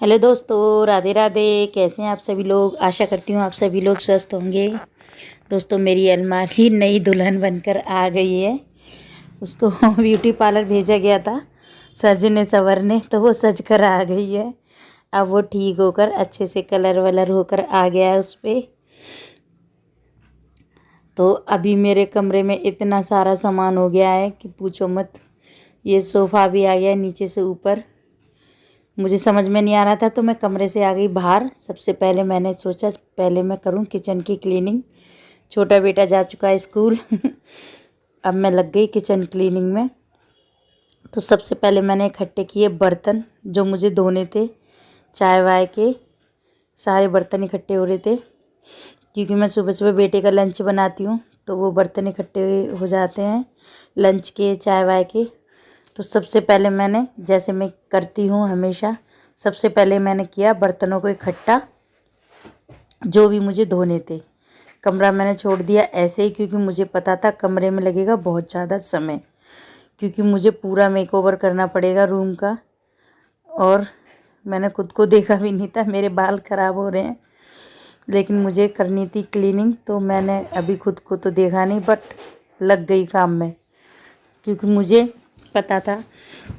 Hello दोस्तों, राधे राधे। कैसे हैं आप सभी लोग। आशा करती हूँ आप सभी लोग स्वस्थ होंगे। दोस्तों, मेरी अलमारी नई दुल्हन बनकर आ गई है। उसको ब्यूटी पार्लर भेजा गया था सजने संवरने, तो वो सज कर आ गई है। अब वो ठीक होकर अच्छे से कलर वलर होकर आ गया है उस पर। तो अभी मेरे कमरे में इतना सारा सामान हो गया है कि पूछो मत। ये सोफ़ा भी आ गया है नीचे से ऊपर। मुझे समझ में नहीं आ रहा था तो मैं कमरे से आ गई बाहर। सबसे पहले मैंने सोचा पहले मैं करूं किचन की क्लीनिंग। छोटा बेटा जा चुका है स्कूल। अब मैं लग गई किचन क्लीनिंग में। तो सबसे पहले मैंने इकट्ठे किए बर्तन जो मुझे धोने थे। चाय वाय के सारे बर्तन इकट्ठे हो रहे थे, क्योंकि मैं सुबह सुबह बेटे का लंच बनाती हूँ, तो वो बर्तन इकट्ठे हो जाते हैं लंच के, चाय वाय के। तो सबसे पहले मैंने, जैसे मैं करती हूँ हमेशा, सबसे पहले मैंने किया बर्तनों को इकट्ठा जो भी मुझे धोने थे। कमरा मैंने छोड़ दिया ऐसे ही, क्योंकि मुझे पता था कमरे में लगेगा बहुत ज़्यादा समय, क्योंकि मुझे पूरा मेकओवर करना पड़ेगा रूम का। और मैंने खुद को देखा भी नहीं था, मेरे बाल ख़राब हो रहे हैं, लेकिन मुझे करनी थी क्लीनिंग। तो मैंने अभी खुद को तो देखा नहीं, बट लग गई काम में, क्योंकि मुझे पता था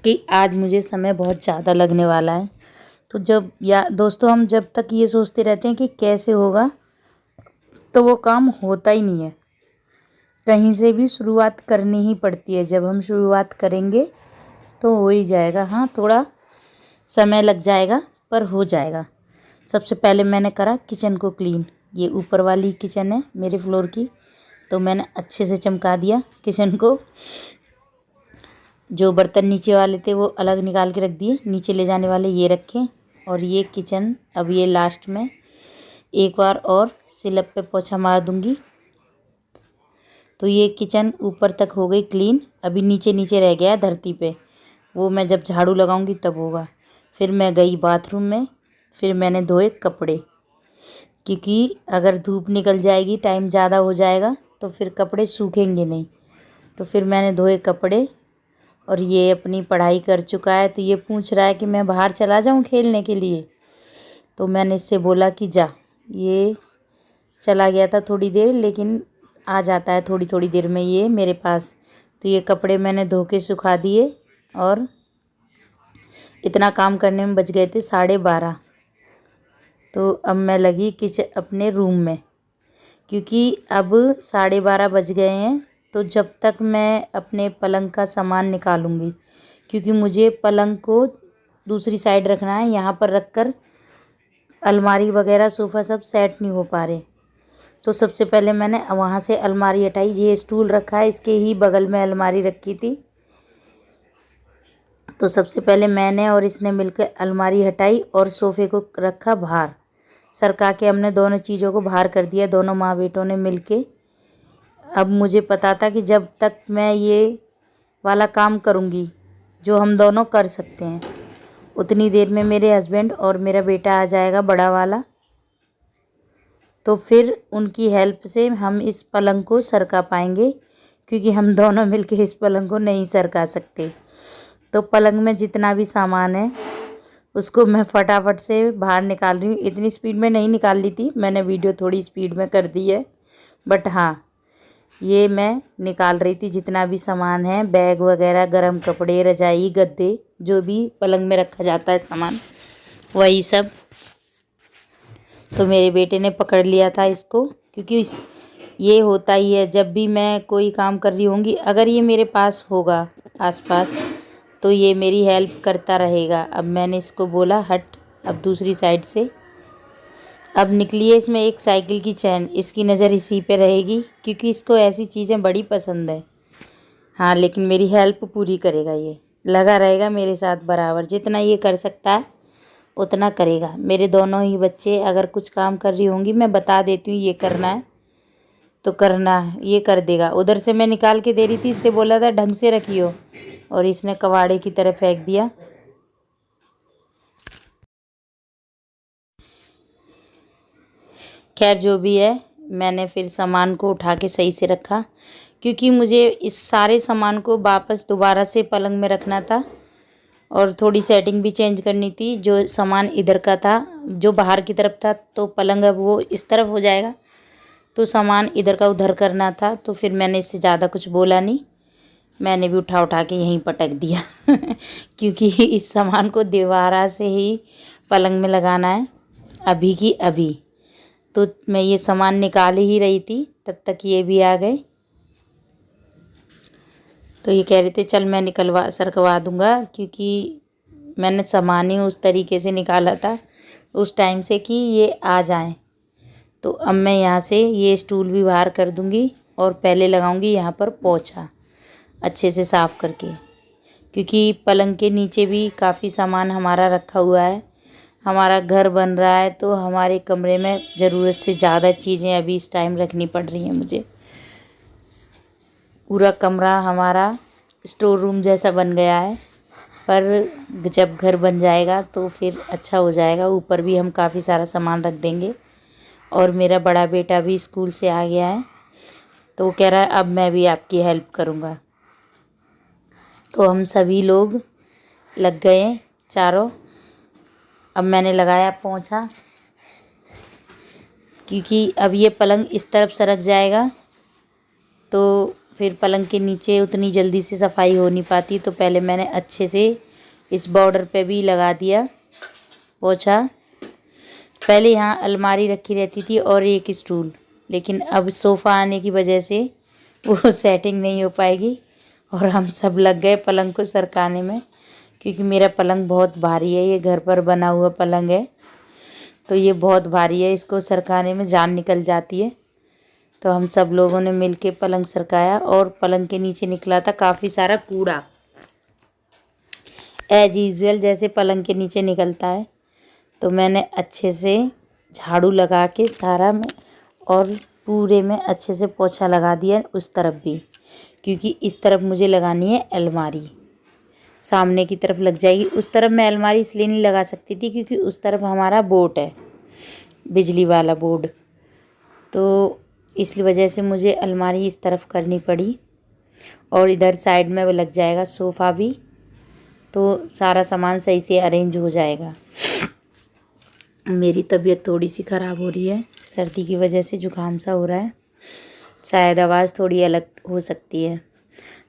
कि आज मुझे समय बहुत ज़्यादा लगने वाला है। तो जब दोस्तों, हम जब तक ये सोचते रहते हैं कि कैसे होगा, तो वो काम होता ही नहीं है। कहीं से भी शुरुआत करनी ही पड़ती है। जब हम शुरुआत करेंगे तो हो ही जाएगा। हाँ, थोड़ा समय लग जाएगा पर हो जाएगा। सबसे पहले मैंने करा किचन को क्लीन। ये ऊपर वाली किचन है मेरे फ्लोर की, तो मैंने अच्छे से चमका दिया किचन को। जो बर्तन नीचे वाले थे वो अलग निकाल के रख दिए, नीचे ले जाने वाले ये रखे। और ये किचन, अब ये लास्ट में एक बार और स्लैब पे पोछा मार दूंगी। तो ये किचन ऊपर तक हो गई क्लीन। अभी नीचे नीचे रह गया धरती पे, वो मैं जब झाड़ू लगाऊंगी तब होगा। फिर मैं गई बाथरूम में, फिर मैंने धोए कपड़े, क्योंकि अगर धूप निकल जाएगी, टाइम ज़्यादा हो जाएगा, तो फिर कपड़े सूखेंगे नहीं। तो फिर मैंने धोए कपड़े। और ये अपनी पढ़ाई कर चुका है, तो ये पूछ रहा है कि मैं बाहर चला जाऊं खेलने के लिए। तो मैंने इससे बोला कि जा। ये चला गया था थोड़ी देर, लेकिन आ जाता है थोड़ी थोड़ी देर में ये मेरे पास। तो ये कपड़े मैंने धो के सुखा दिए, और इतना काम करने में बज गए थे 12:30। तो अब मैं लगी किचन अपने रूम में, क्योंकि अब 12:30 बज गए हैं। तो जब तक मैं अपने पलंग का सामान निकालूंगी, क्योंकि मुझे पलंग को दूसरी साइड रखना है। यहाँ पर रखकर अलमारी वगैरह सोफ़ा सब सेट नहीं हो पा रहे। तो सबसे पहले मैंने वहाँ से अलमारी हटाई। ये स्टूल रखा है, इसके ही बगल में अलमारी रखी थी। तो सबसे पहले मैंने और इसने मिलकर अलमारी हटाई और सोफ़े को रखा बाहर। सरका के हमने दोनों चीज़ों को बाहर कर दिया, दोनों माँ बेटों ने मिलके। अब मुझे पता था कि जब तक मैं ये वाला काम करूँगी जो हम दोनों कर सकते हैं, उतनी देर में मेरे हस्बैंड और मेरा बेटा आ जाएगा, बड़ा वाला। तो फिर उनकी हेल्प से हम इस पलंग को सरका पाएंगे, क्योंकि हम दोनों मिलके इस पलंग को नहीं सरका सकते। तो पलंग में जितना भी सामान है उसको मैं फटाफट से बाहर निकाल रही हूँ। इतनी स्पीड में नहीं निकाल ली थी मैंने, वीडियो थोड़ी स्पीड में कर दी है, बट हाँ, ये मैं निकाल रही थी जितना भी सामान है, बैग वगैरह, गर्म कपड़े, रजाई, गद्दे, जो भी पलंग में रखा जाता है सामान, वही सब। तो मेरे बेटे ने पकड़ लिया था इसको, क्योंकि ये होता ही है जब भी मैं कोई काम कर रही होंगी, अगर ये मेरे पास होगा आसपास, तो ये मेरी हेल्प करता रहेगा। अब मैंने इसको बोला हट, अब दूसरी साइड से। अब निकली है इसमें एक साइकिल की चैन, इसकी नज़र इसी पे रहेगी, क्योंकि इसको ऐसी चीज़ें बड़ी पसंद है। हाँ, लेकिन मेरी हेल्प पूरी करेगा, ये लगा रहेगा मेरे साथ बराबर। जितना ये कर सकता है उतना करेगा। मेरे दोनों ही बच्चे अगर कुछ काम कर रही होंगी, मैं बता देती हूँ ये करना है तो करना है, ये कर देगा। उधर से मैं निकाल के दे रही थी, इससे बोला था ढंग से रखियो, और इसने कबाड़े की तरफ फेंक दिया। खैर जो भी है, मैंने फिर सामान को उठा के सही से रखा, क्योंकि मुझे इस सारे सामान को वापस दोबारा से पलंग में रखना था। और थोड़ी सेटिंग भी चेंज करनी थी। जो सामान इधर का था, जो बाहर की तरफ था, तो पलंग अब वो इस तरफ हो जाएगा, तो सामान इधर का उधर करना था। तो फिर मैंने इससे ज़्यादा कुछ बोला नहीं, मैंने भी उठा उठा के यहीं पटक दिया क्योंकि इस सामान को दोबारा से ही पलंग में लगाना है अभी की अभी। तो मैं ये सामान निकाल ही रही थी, तब तक ये भी आ गए। तो ये कह रहे थे चल मैं सरकवा दूंगा, क्योंकि मैंने सामान ही उस तरीके से निकाला था उस टाइम से कि ये आ जाएं। तो अब मैं यहाँ से ये स्टूल भी बाहर कर दूंगी और पहले लगाऊंगी यहाँ पर पोछा अच्छे से साफ़ करके, क्योंकि पलंग के नीचे भी काफ़ी सामान हमारा रखा हुआ है। हमारा घर बन रहा है तो हमारे कमरे में ज़रूरत से ज़्यादा चीज़ें अभी इस टाइम रखनी पड़ रही हैं मुझे। पूरा कमरा हमारा स्टोर रूम जैसा बन गया है, पर जब घर बन जाएगा तो फिर अच्छा हो जाएगा। ऊपर भी हम काफ़ी सारा सामान रख देंगे। और मेरा बड़ा बेटा भी स्कूल से आ गया है, तो वो कह रहा है अब मैं भी आपकी हेल्प करूँगा। तो हम सभी लोग लग गए चारों। अब मैंने लगाया पोंछा, क्योंकि अब ये पलंग इस तरफ सरक जाएगा तो फिर पलंग के नीचे उतनी जल्दी से सफाई हो नहीं पाती। तो पहले मैंने अच्छे से इस बॉर्डर पे भी लगा दिया पोंछा। पहले यहाँ अलमारी रखी रहती थी और एक स्टूल, लेकिन अब सोफ़ा आने की वजह से वो सेटिंग नहीं हो पाएगी और हम सब लग गए पलंग को सरकाने में, क्योंकि मेरा पलंग बहुत भारी है। ये घर पर बना हुआ पलंग है तो ये बहुत भारी है, इसको सरकाने में जान निकल जाती है। तो हम सब लोगों ने मिल के पलंग सरकाया और पलंग के नीचे निकला था काफ़ी सारा कूड़ा, एज यूजुअल जैसे पलंग के नीचे निकलता है। तो मैंने अच्छे से झाड़ू लगा के सारा में और पूरे में अच्छे से पोछा लगा दिया उस तरफ भी, क्योंकि इस तरफ मुझे लगानी है अलमारी, सामने की तरफ लग जाएगी। उस तरफ मैं अलमारी इसलिए नहीं लगा सकती थी क्योंकि उस तरफ हमारा बोर्ड है, बिजली वाला बोर्ड, तो इस वजह से मुझे अलमारी इस तरफ करनी पड़ी। और इधर साइड में वो लग जाएगा सोफ़ा भी, तो सारा सामान सही से अरेंज हो जाएगा। मेरी तबीयत थोड़ी सी ख़राब हो रही है, सर्दी की वजह से ज़ुकाम सा हो रहा है, शायद आवाज़ थोड़ी अलग हो सकती है।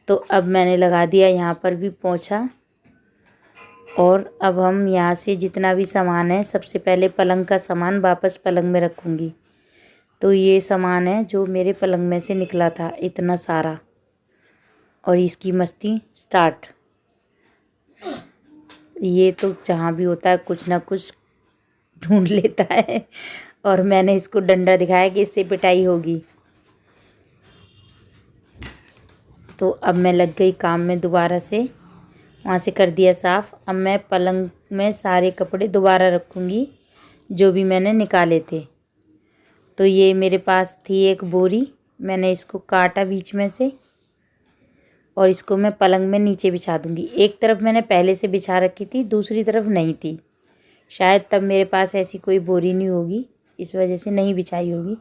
तो अब मैंने लगा दिया यहाँ पर भी पोंछा। और अब हम यहाँ से जितना भी सामान है, सबसे पहले पलंग का सामान वापस पलंग में रखूँगी। तो ये सामान है जो मेरे पलंग में से निकला था इतना सारा, और इसकी मस्ती स्टार्ट। ये तो जहाँ भी होता है कुछ ना कुछ ढूंढ लेता है, और मैंने इसको डंडा दिखाया कि इससे पिटाई होगी। तो अब मैं लग गई काम में दोबारा से, वहाँ से कर दिया साफ़। अब मैं पलंग में सारे कपड़े दोबारा रखूँगी जो भी मैंने निकाले थे। तो ये मेरे पास थी एक बोरी, मैंने इसको काटा बीच में से और इसको मैं पलंग में नीचे बिछा दूँगी। एक तरफ मैंने पहले से बिछा रखी थी, दूसरी तरफ नहीं थी, शायद तब मेरे पास ऐसी कोई बोरी नहीं होगी, इस वजह से नहीं बिछाई होगी।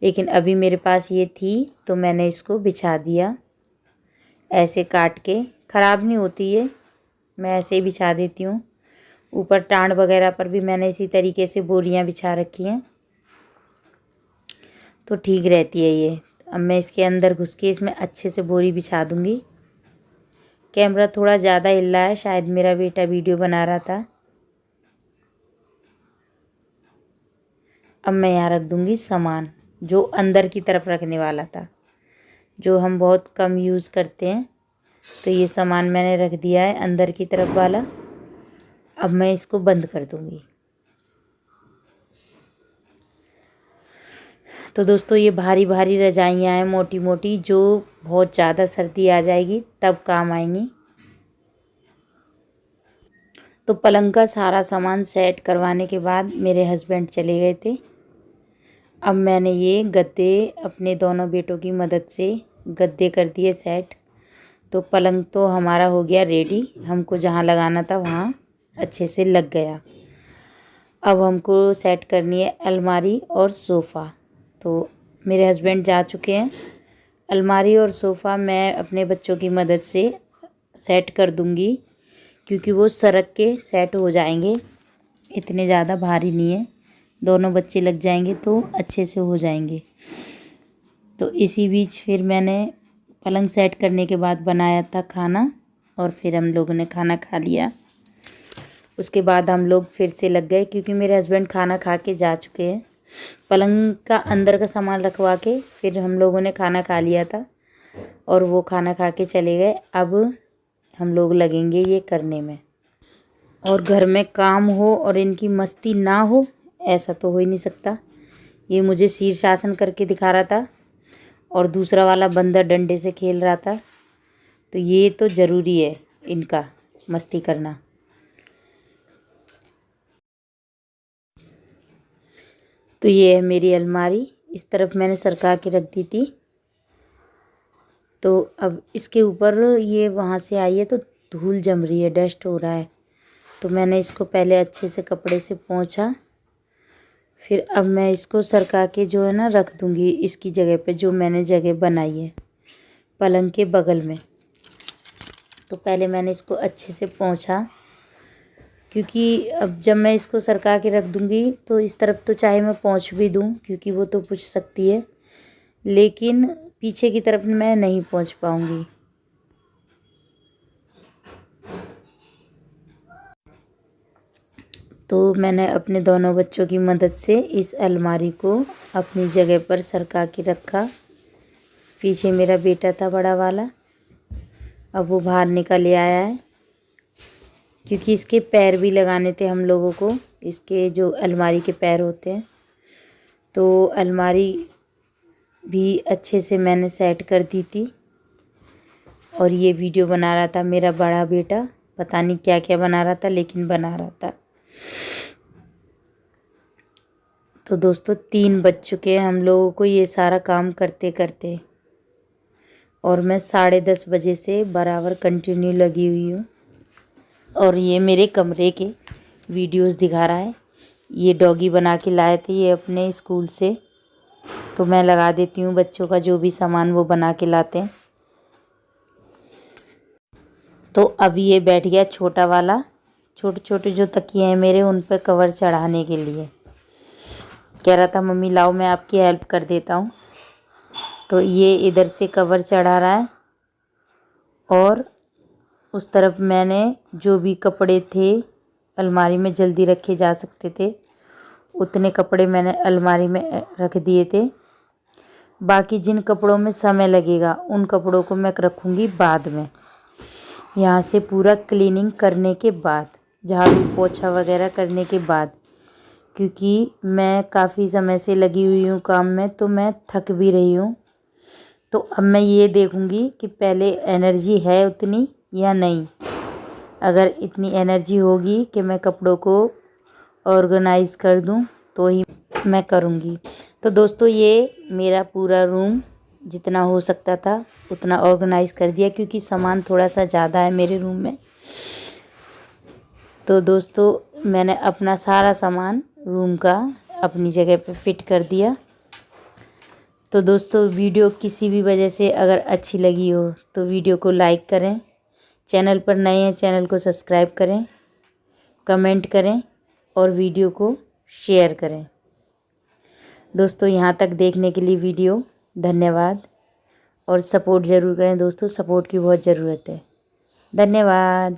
लेकिन अभी मेरे पास ये थी तो मैंने इसको बिछा दिया ऐसे काट के। ख़राब नहीं होती ये, मैं ऐसे ही बिछा देती हूँ। ऊपर टांड वगैरह पर भी मैंने इसी तरीके से बोरियां बिछा रखी हैं, तो ठीक रहती है ये। अब मैं इसके अंदर घुस के इसमें अच्छे से बोरी बिछा दूँगी। कैमरा थोड़ा ज़्यादा हिल रहा है, शायद मेरा बेटा वीडियो बना रहा था। अब मैं यहाँ रख दूँगी सामान जो अंदर की तरफ रखने वाला था, जो हम बहुत कम यूज़ करते हैं। तो ये सामान मैंने रख दिया है अंदर की तरफ वाला। अब मैं इसको बंद कर दूँगी। तो दोस्तों ये भारी भारी रजाइयाँ हैं मोटी मोटी, जो बहुत ज़्यादा सर्दी आ जाएगी तब काम आएंगी। तो पलंग का सारा सामान सेट करवाने के बाद मेरे हस्बैंड चले गए थे। अब मैंने ये गद्दे अपने दोनों बेटों की मदद से गद्दे कर दिए सेट। तो पलंग तो हमारा हो गया रेडी, हमको जहाँ लगाना था वहाँ अच्छे से लग गया। अब हमको सेट करनी है अलमारी और सोफ़ा। तो मेरे हस्बैंड जा चुके हैं। अलमारी और सोफ़ा मैं अपने बच्चों की मदद से सेट कर दूँगी, क्योंकि वो सरक के सेट हो जाएंगे, इतने ज़्यादा भारी नहीं है, दोनों बच्चे लग जाएंगे तो अच्छे से हो जाएंगे। तो इसी बीच फिर मैंने पलंग सेट करने के बाद बनाया था खाना और फिर हम लोगों ने खाना खा लिया। उसके बाद हम लोग फिर से लग गए क्योंकि मेरे हस्बैंड खाना खा के जा चुके हैं। पलंग का अंदर का सामान रखवा के फिर हम लोगों ने खाना खा लिया था और वो खाना खा के चले गए। अब हम लोग लगेंगे ये करने में। और घर में काम हो और इनकी मस्ती ना हो, ऐसा तो हो ही नहीं सकता। ये मुझे शीर्षासन करके दिखा रहा था और दूसरा वाला बंदर डंडे से खेल रहा था। तो ये तो ज़रूरी है इनका मस्ती करना। तो ये है मेरी अलमारी, इस तरफ मैंने सरका के रख दी थी। तो अब इसके ऊपर ये वहाँ से आई है तो धूल जम रही है, डस्ट हो रहा है। तो मैंने इसको पहले अच्छे से कपड़े से पोंछा, फिर अब मैं इसको सरका के जो है ना रख दूँगी इसकी जगह पे, जो मैंने जगह बनाई है पलंग के बगल में। तो पहले मैंने इसको अच्छे से पोंछा, क्योंकि अब जब मैं इसको सरका के रख दूँगी तो इस तरफ तो चाहे मैं पोंछ भी दूँ क्योंकि वो तो पूछ सकती है, लेकिन पीछे की तरफ मैं नहीं पोंछ पाऊँगी। तो मैंने अपने दोनों बच्चों की मदद से इस अलमारी को अपनी जगह पर सरका के रखा। पीछे मेरा बेटा था बड़ा वाला, अब वो बाहर निकल आया है क्योंकि इसके पैर भी लगाने थे हम लोगों को, इसके जो अलमारी के पैर होते हैं। तो अलमारी भी अच्छे से मैंने सेट कर दी थी। और ये वीडियो बना रहा था मेरा बड़ा बेटा, पता नहीं क्या क्या बना रहा था लेकिन बना रहा था। तो दोस्तों 3 बज चुके हैं हम लोगों को ये सारा काम करते करते, और मैं 10:30 बजे से बराबर कंटिन्यू लगी हुई हूँ। और ये मेरे कमरे के वीडियोस दिखा रहा है। ये डॉगी बना के लाए थे ये अपने स्कूल से, तो मैं लगा देती हूँ बच्चों का जो भी सामान वो बना के लाते हैं। तो अब ये बैठ गया छोटा वाला, छोटे छोटे जो तकिए हैं मेरे उन पर कवर चढ़ाने के लिए। कह रहा था मम्मी लाओ मैं आपकी हेल्प कर देता हूँ। तो ये इधर से कवर चढ़ा रहा है और उस तरफ मैंने जो भी कपड़े थे अलमारी में जल्दी रखे जा सकते थे उतने कपड़े मैंने अलमारी में रख दिए थे। बाकी जिन कपड़ों में समय लगेगा उन कपड़ों को मैं रखूँगी बाद में, यहाँ से पूरा क्लीनिंग करने के बाद, झाड़ू पोछा वगैरह करने के बाद, क्योंकि मैं काफ़ी समय से लगी हुई हूँ काम में तो मैं थक भी रही हूँ। तो अब मैं ये देखूँगी कि पहले एनर्जी है उतनी या नहीं। अगर इतनी एनर्जी होगी कि मैं कपड़ों को ऑर्गेनाइज़ कर दूँ तो ही मैं करूँगी। तो दोस्तों ये मेरा पूरा रूम जितना हो सकता था उतना ऑर्गेनाइज़ कर दिया, क्योंकि सामान थोड़ा सा ज़्यादा है मेरे रूम में। तो दोस्तों मैंने अपना सारा सामान रूम का अपनी जगह पे फिट कर दिया। तो दोस्तों वीडियो किसी भी वजह से अगर अच्छी लगी हो तो वीडियो को लाइक करें, चैनल पर नए हैं चैनल को सब्सक्राइब करें, कमेंट करें और वीडियो को शेयर करें। दोस्तों यहाँ तक देखने के लिए वीडियो धन्यवाद, और सपोर्ट ज़रूर करें दोस्तों, सपोर्ट की बहुत ज़रूरत है। धन्यवाद।